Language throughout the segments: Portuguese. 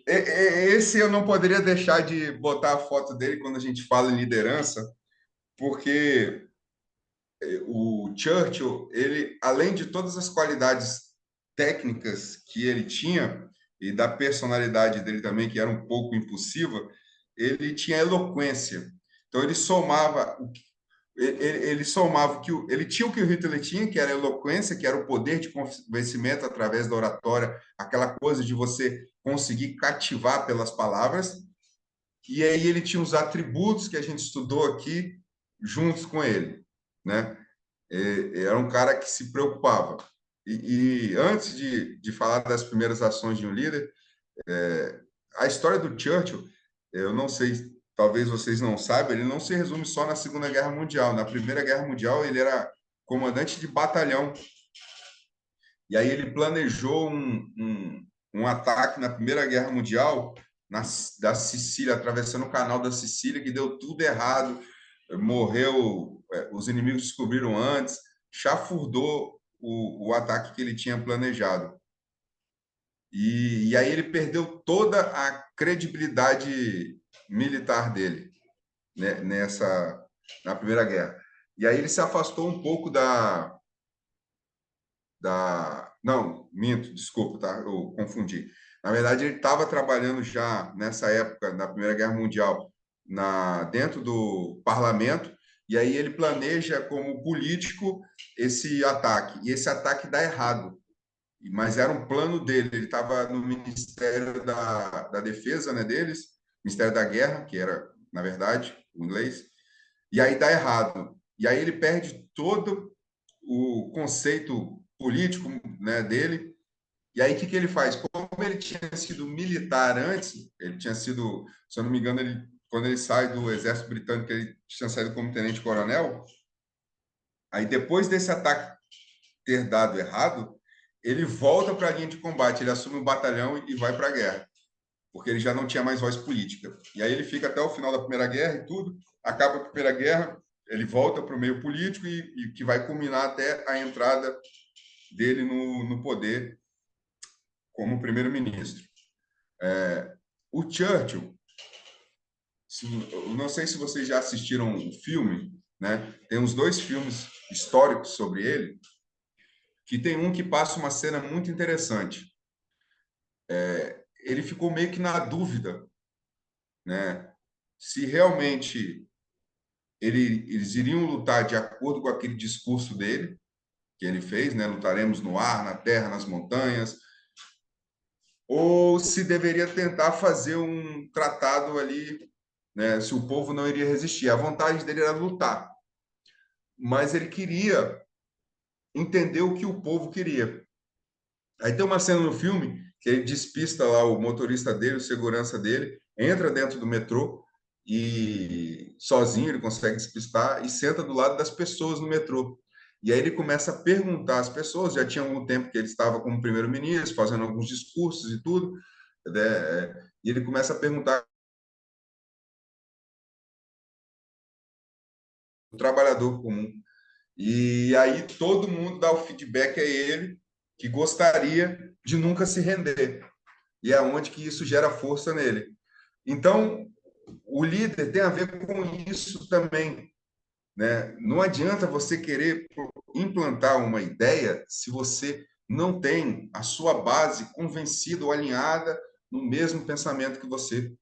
Esse eu não poderia deixar de botar a foto dele quando a gente fala em liderança, porque o Churchill, ele, além de todas as qualidades técnicas que ele tinha e da personalidade dele também, que era um pouco impulsiva, ele tinha eloquência. Então ele somava ele somava o que ele tinha o que o Hitler tinha, que era a eloquência, que era o poder de convencimento através da oratória, aquela coisa de você conseguir cativar pelas palavras. E aí ele tinha os atributos que a gente estudou aqui juntos com ele, né? Era um cara que se preocupava. E antes de falar das primeiras ações de um líder, a história do Churchill, eu não sei, talvez vocês não saibam, ele não se resume só na Segunda Guerra Mundial. Na Primeira Guerra Mundial, ele era comandante de batalhão. E aí ele planejou um ataque na Primeira Guerra Mundial da Sicília, atravessando o canal da Sicília, que deu tudo errado. Morreu, os inimigos descobriram antes, chafurdou o ataque que ele tinha planejado. E aí ele perdeu toda a credibilidade militar dele, né, na Primeira Guerra. E aí ele se afastou um pouco não, minto, desculpa, tá? Eu confundi. Na verdade, ele estava trabalhando já nessa época, na Primeira Guerra Mundial, dentro do parlamento, e aí ele planeja como político esse ataque. E esse ataque dá errado, mas era um plano dele. Ele estava no Ministério da Defesa, né, deles, Ministério da Guerra, que era, na verdade, o inglês, e aí dá errado. E aí ele perde todo o conceito político, né, dele. E aí, o que ele faz? Como ele tinha sido militar antes, ele tinha sido, se eu não me engano, quando ele sai do exército britânico, ele tinha saído como tenente-coronel. Aí, depois desse ataque ter dado errado, ele volta para a linha de combate, ele assume o batalhão e vai para a guerra, porque ele já não tinha mais voz política. E aí ele fica até o final da Primeira Guerra e tudo, acaba a Primeira Guerra, ele volta para o meio político e que vai culminar até a entrada dele no poder como primeiro-ministro. O Churchill, não sei se vocês já assistiram um filme, né? Tem uns dois filmes históricos sobre ele, que tem um que passa uma cena muito interessante. Ele ficou meio que na dúvida, né? Se realmente eles iriam lutar de acordo com aquele discurso dele, que ele fez, né? Lutaremos no ar, na terra, nas montanhas, ou se deveria tentar fazer um tratado ali, né? Se o povo não iria resistir. A vontade dele era lutar, mas ele queria entender o que o povo queria. Aí tem uma cena no filme que ele despista lá o motorista dele, o segurança dele, entra dentro do metrô e sozinho ele consegue despistar e senta do lado das pessoas no metrô. E aí ele começa a perguntar às pessoas, já tinha algum tempo que ele estava como primeiro-ministro, fazendo alguns discursos e tudo, né? E ele começa a perguntar o trabalhador comum. E aí todo mundo dá o feedback a ele que gostaria de nunca se render. E é onde que isso gera força nele. Então, o líder tem a ver com isso também, né? Não adianta você querer implantar uma ideia se você não tem a sua base convencida ou alinhada no mesmo pensamento que você.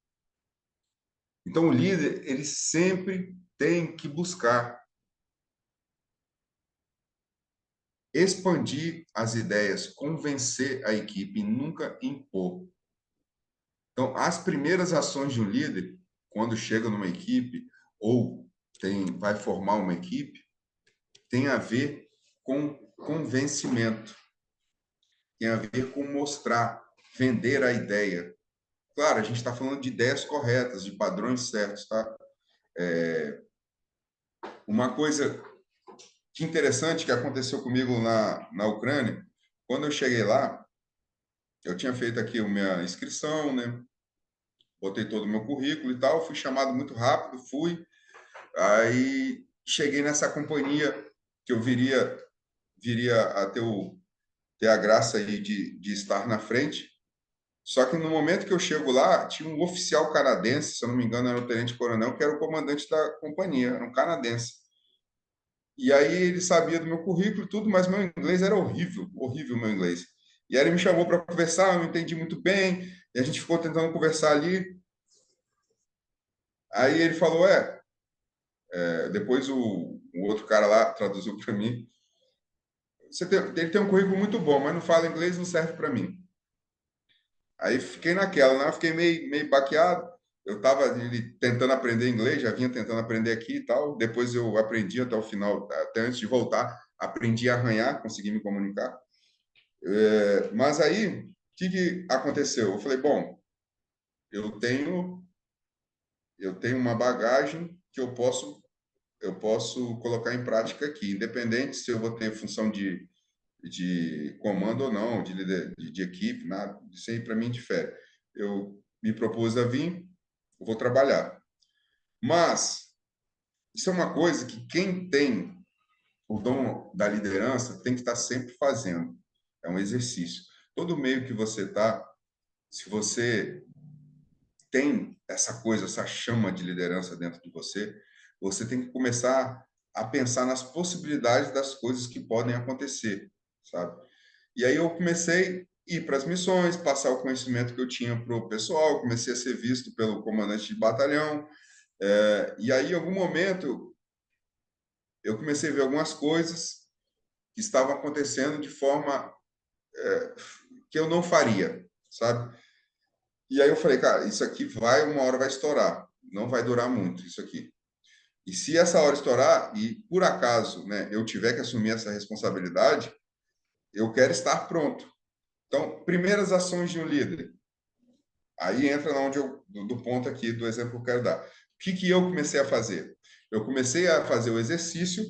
Então, o líder, ele sempre tem que buscar expandir as ideias, convencer a equipe, nunca impor. Então, as primeiras ações de um líder, quando chega numa equipe ou vai formar uma equipe, tem a ver com convencimento, tem a ver com mostrar, vender a ideia. Claro, a gente está falando de ideias corretas, de padrões certos, tá? Uma coisa que interessante que aconteceu comigo na Ucrânia, quando eu cheguei lá, eu tinha feito aqui a minha inscrição, né? Botei todo o meu currículo e tal, fui chamado muito rápido, fui. Aí cheguei nessa companhia que eu viria a ter a graça aí de estar na frente. Só que no momento que eu chego lá, tinha um oficial canadense, se eu não me engano, era o tenente-coronel, que era o comandante da companhia, era um canadense. E aí ele sabia do meu currículo e tudo, mas meu inglês era horrível, horrível meu inglês. E aí ele me chamou para conversar, eu não entendi muito bem, e a gente ficou tentando conversar ali. Aí ele falou, depois o outro cara lá traduziu para mim, ele tem um currículo muito bom, mas não fala inglês, não serve para mim. Aí fiquei naquela, né? Eu fiquei meio baqueado. Eu estava tentando aprender inglês, já vinha tentando aprender aqui e tal. Depois eu aprendi até o final, até antes de voltar, aprendi a arranhar, consegui me comunicar. Mas aí, o que aconteceu? Eu falei, bom, eu tenho, eu tenho uma bagagem que eu posso colocar em prática aqui, independente se eu vou ter função de comando ou não, de equipe, nada. Isso aí para mim difere. Eu me propus a vir, eu vou trabalhar. Mas isso é uma coisa que quem tem o dom da liderança tem que estar sempre fazendo. É um exercício. Todo meio que você está, se você tem essa coisa, essa chama de liderança dentro de você, você tem que começar a pensar nas possibilidades das coisas que podem acontecer, sabe? E aí eu comecei a ir para as missões, passar o conhecimento que eu tinha para o pessoal, comecei a ser visto pelo comandante de batalhão. E aí, em algum momento, eu comecei a ver algumas coisas que estavam acontecendo de forma que eu não faria, sabe? E aí eu falei, cara, isso aqui uma hora vai estourar, não vai durar muito isso aqui. E se essa hora estourar e por acaso, né, eu tiver que assumir essa responsabilidade, eu quero estar pronto. Então, primeiras ações de um líder. Aí entra onde do ponto aqui do exemplo que eu quero dar. O que eu comecei a fazer? Eu comecei a fazer o exercício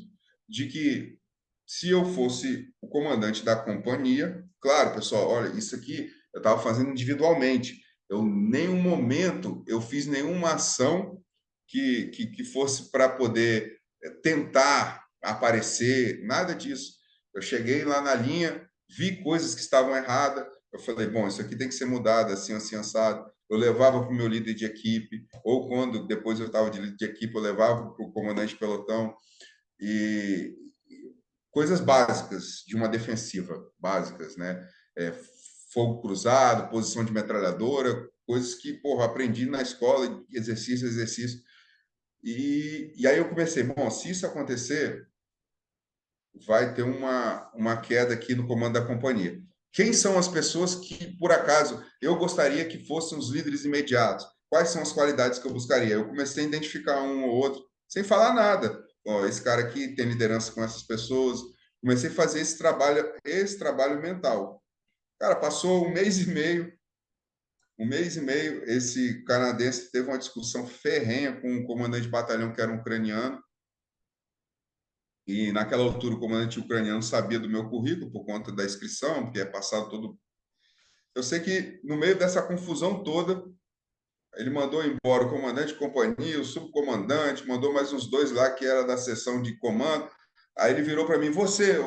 de que se eu fosse o comandante da companhia, claro, pessoal, olha, isso aqui eu estava fazendo individualmente. Eu nenhum momento eu fiz nenhuma ação que fosse para poder tentar aparecer, nada disso. Eu cheguei lá na linha, vi coisas que estavam erradas, eu falei, bom, isso aqui tem que ser mudado, assim, assim, assado. Eu levava para o meu líder de equipe, ou quando depois eu estava de líder de equipe, eu levava para o comandante de pelotão. E coisas básicas de uma defensiva, básicas, né? Fogo cruzado, posição de metralhadora, coisas que, porra, aprendi na escola, exercício, exercício. E aí eu comecei, bom, se isso acontecer, vai ter uma queda aqui no comando da companhia. Quem são as pessoas que, por acaso, eu gostaria que fossem os líderes imediatos? Quais são as qualidades que eu buscaria? Eu comecei a identificar um ou outro, sem falar nada. Ó, esse cara aqui tem liderança com essas pessoas. Comecei a fazer esse trabalho mental. Cara, passou um mês e meio, esse canadense teve uma discussão ferrenha com um comandante de batalhão que era um ucraniano. E naquela altura o comandante ucraniano sabia do meu currículo por conta da inscrição, porque é passado todo. Eu sei que no meio dessa confusão toda, ele mandou embora o comandante de companhia, o subcomandante, mandou mais uns dois lá que era da seção de comando. Aí ele virou para mim: você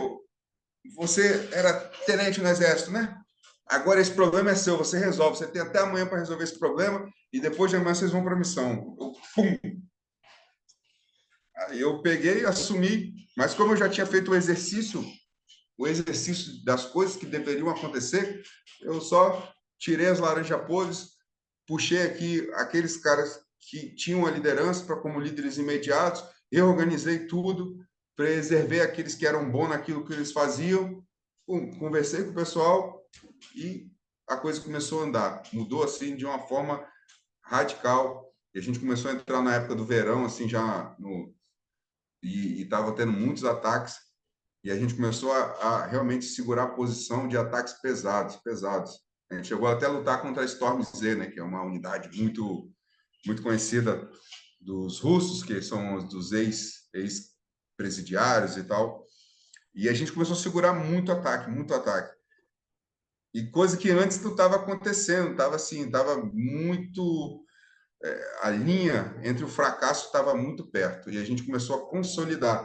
era tenente no exército, né? Agora esse problema é seu, você resolve. Você tem até amanhã para resolver esse problema e depois de amanhã vocês vão para a missão. Pum! Aí eu peguei, assumi, mas como eu já tinha feito o exercício das coisas que deveriam acontecer, eu só tirei as laranjas podres, puxei aqui aqueles caras que tinham a liderança para como líderes imediatos, eu organizei tudo, preservei aqueles que eram bons naquilo que eles faziam, conversei com o pessoal e a coisa começou a andar. Mudou assim de uma forma radical. E a gente começou a entrar na época do verão, assim, já no, e estava tendo muitos ataques e a gente começou a realmente segurar a posição de ataques pesados, pesados. A gente chegou até a lutar contra a Storm Z, né, que é uma unidade muito conhecida dos russos, que são os dos ex-presidiários e tal. E a gente começou a segurar muito ataque, muito ataque. E coisa que antes não estava acontecendo, estava assim, estava muito a linha entre o fracasso estava muito perto e a gente começou a consolidar